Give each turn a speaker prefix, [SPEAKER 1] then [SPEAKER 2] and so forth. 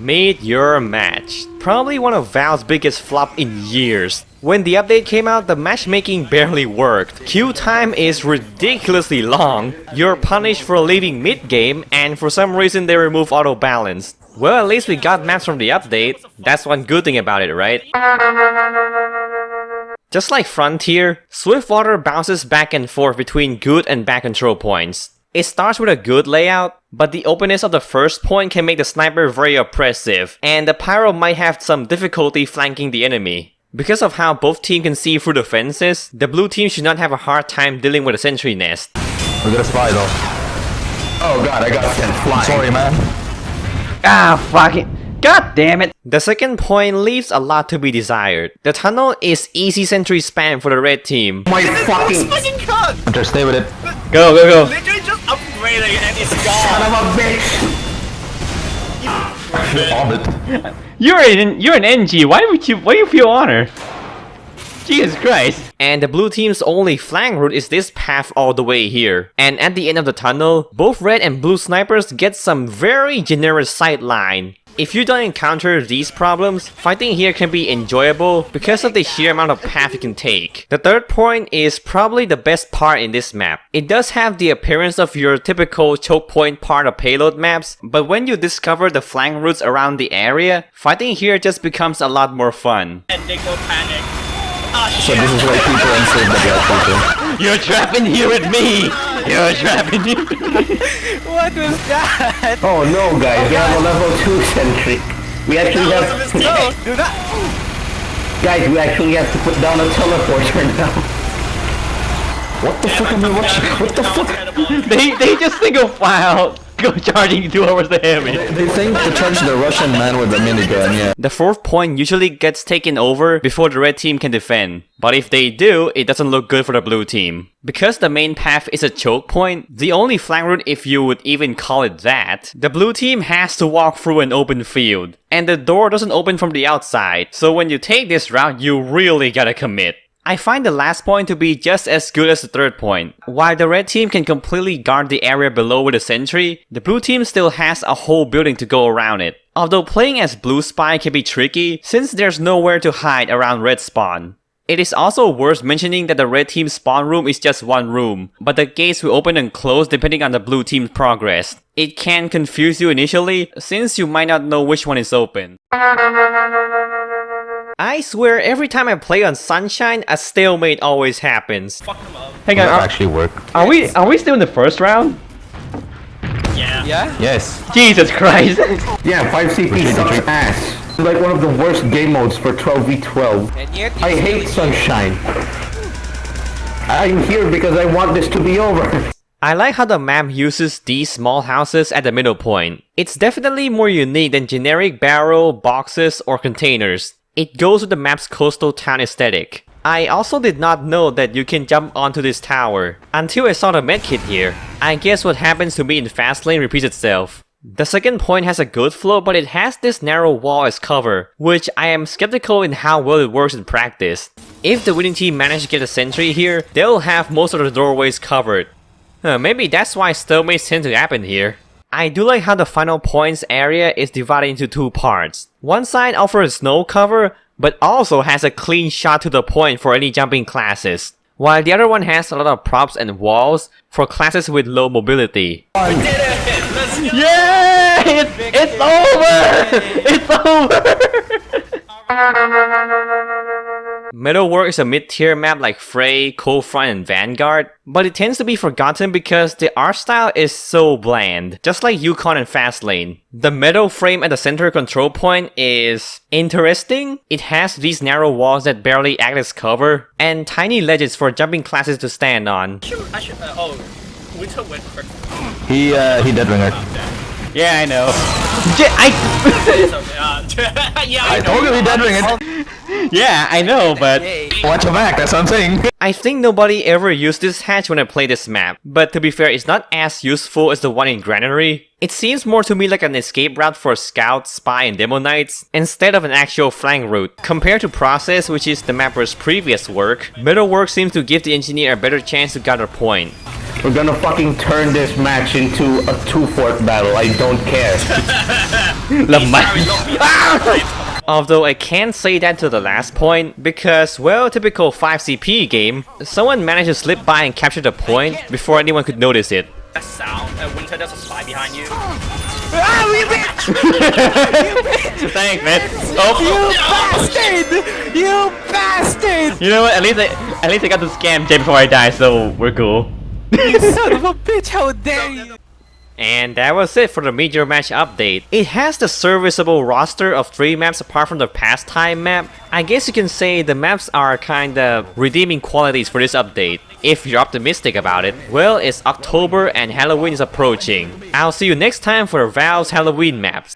[SPEAKER 1] Meet your match. Probably one of Valve's biggest flop in years. When the update came out, the matchmaking barely worked. Queue time is ridiculously long. You're punished for leaving mid-game, and for some reason they remove auto balance. Well, at least we got maps from the update. That's one good thing about it, right? Just like Frontier, Swiftwater bounces back and forth between good and bad control points. It starts with a good layout, but the openness of the first point can make the sniper very oppressive, and the pyro might have some difficulty flanking the enemy. Because of how both teams can see through the fences, the blue team should not have a hard time dealing with a sentry nest.
[SPEAKER 2] We got a spy though. Oh god, I got sent flying. Sorry, man.
[SPEAKER 3] Ah, fuck it. God damn it.
[SPEAKER 1] The second point leaves a lot to be desired. The tunnel is easy sentry spam for the red team.
[SPEAKER 2] My fucking
[SPEAKER 4] gun!
[SPEAKER 2] Hunter, stay with it.
[SPEAKER 1] Go, go, go.
[SPEAKER 4] Literally just upgrading and it's gone.
[SPEAKER 2] Son of a bitch!
[SPEAKER 3] You're an NG. Why do you feel honor? Jesus Christ.
[SPEAKER 1] And the blue team's only flank route is this path all the way here. And at the end of the tunnel, both red and blue snipers get some very generous sightline. If you don't encounter these problems, fighting here can be enjoyable because of the sheer amount of path you can take. The third point is probably the best part in this map. It does have the appearance of your typical choke point part of payload maps, but when you discover the flank routes around the area, fighting here just becomes a lot more fun.
[SPEAKER 4] And they go panic. Oh,
[SPEAKER 2] So this is why people enslave the black people.
[SPEAKER 3] You're trapping here with me. You're trapping here.
[SPEAKER 4] What was that?
[SPEAKER 5] Oh no, guys, we have a level 2 sentry. We actually have...
[SPEAKER 4] No, do not.
[SPEAKER 5] Guys, we actually have to put down a teleporter now.
[SPEAKER 2] What the fuck am I watching? What the fuck?
[SPEAKER 3] They just single file go charging towards the enemy.
[SPEAKER 2] They think to charge the Russian man with a minigun, yeah.
[SPEAKER 1] The fourth point usually gets taken over before the red team can defend. But if they do, it doesn't look good for the blue team. Because the main path is a choke point, the only flank route if you would even call it that, the blue team has to walk through an open field. And the door doesn't open from the outside, so when you take this route, you really gotta commit. I find the last point to be just as good as the third point. While the red team can completely guard the area below with a sentry, the blue team still has a whole building to go around it. Although playing as blue spy can be tricky since there's nowhere to hide around red spawn. It is also worth mentioning that the red team's spawn room is just one room, but the gates will open and close depending on the blue team's progress. It can confuse you initially since you might not know which one is open. I swear every time I play on Sunshine, a stalemate always happens.
[SPEAKER 4] Fuck them up.
[SPEAKER 3] Hang
[SPEAKER 2] That
[SPEAKER 3] on,
[SPEAKER 2] actually work.
[SPEAKER 3] are we still in the first round?
[SPEAKER 4] Yeah. Yeah?
[SPEAKER 2] Yes.
[SPEAKER 3] Jesus Christ.
[SPEAKER 5] Yeah, 5 CP sucks ass. It's like one of the worst game modes for 12v12.
[SPEAKER 4] And yet
[SPEAKER 5] I hate Sunshine. I'm here because I want this to be over.
[SPEAKER 1] I like how the map uses these small houses at the middle point. It's definitely more unique than generic barrel, boxes, or containers. It goes with the map's coastal town aesthetic. I also did not know that you can jump onto this tower, until I saw the medkit here. I guess what happens to me in fast lane repeats itself. The second point has a good flow, but it has this narrow wall as cover, which I am skeptical in how well it works in practice. If the winning team manages to get a sentry here, they'll have most of the doorways covered. Maybe that's why stalemates tend to happen here. I do like how the final points area is divided into two parts. One side offers no cover, but also has a clean shot to the point for any jumping classes, while the other one has a lot of props and walls for classes with low mobility.
[SPEAKER 4] we did it! Let's go!
[SPEAKER 3] Yeah! It's over! It's over!
[SPEAKER 1] Metalworks is a mid-tier map like Frey, Cold Front, and Vanguard, but it tends to be forgotten because the art style is so bland, just like Yukon and Fastlane. The metal frame at the center control point is interesting. It has these narrow walls that barely act as cover, and tiny ledges for jumping classes to stand on.
[SPEAKER 4] I should, oh, Winter went first.
[SPEAKER 2] He dead ringer.
[SPEAKER 3] Yeah, I know.
[SPEAKER 4] Yeah,
[SPEAKER 2] I told you he dead ringer.
[SPEAKER 3] Yeah, I know, but...
[SPEAKER 2] Watch your back, that's what I'm saying.
[SPEAKER 1] I think nobody ever used this hatch when I play this map, but to be fair, it's not as useful as the one in Granary. It seems more to me like an escape route for Scout, Spy, and Demo Knights, instead of an actual flank route. Compared to Process, which is the mapper's previous work, Metalworks seems to give the engineer a better chance to gather point.
[SPEAKER 5] We're gonna fucking turn this match into a 2-fort battle. I don't care.
[SPEAKER 1] Although I can't say that to the last point, because, well, typical 5CP game, someone managed to slip by and capture the point before anyone could notice it.
[SPEAKER 4] That sound. Winter, there's a spy behind you.
[SPEAKER 3] Thanks, man. Oh,
[SPEAKER 6] You bastard!
[SPEAKER 3] you know what? At least I got to scam Jay before I die, so we're cool.
[SPEAKER 6] You son of a bitch, how dare you!
[SPEAKER 1] And that was it for the Meteor Match update. It has the serviceable roster of 3 maps apart from the pastime map. I guess you can say the maps are kinda redeeming qualities for this update, if you're optimistic about it. Well, it's October and Halloween is approaching. I'll see you next time for Valve's Halloween maps.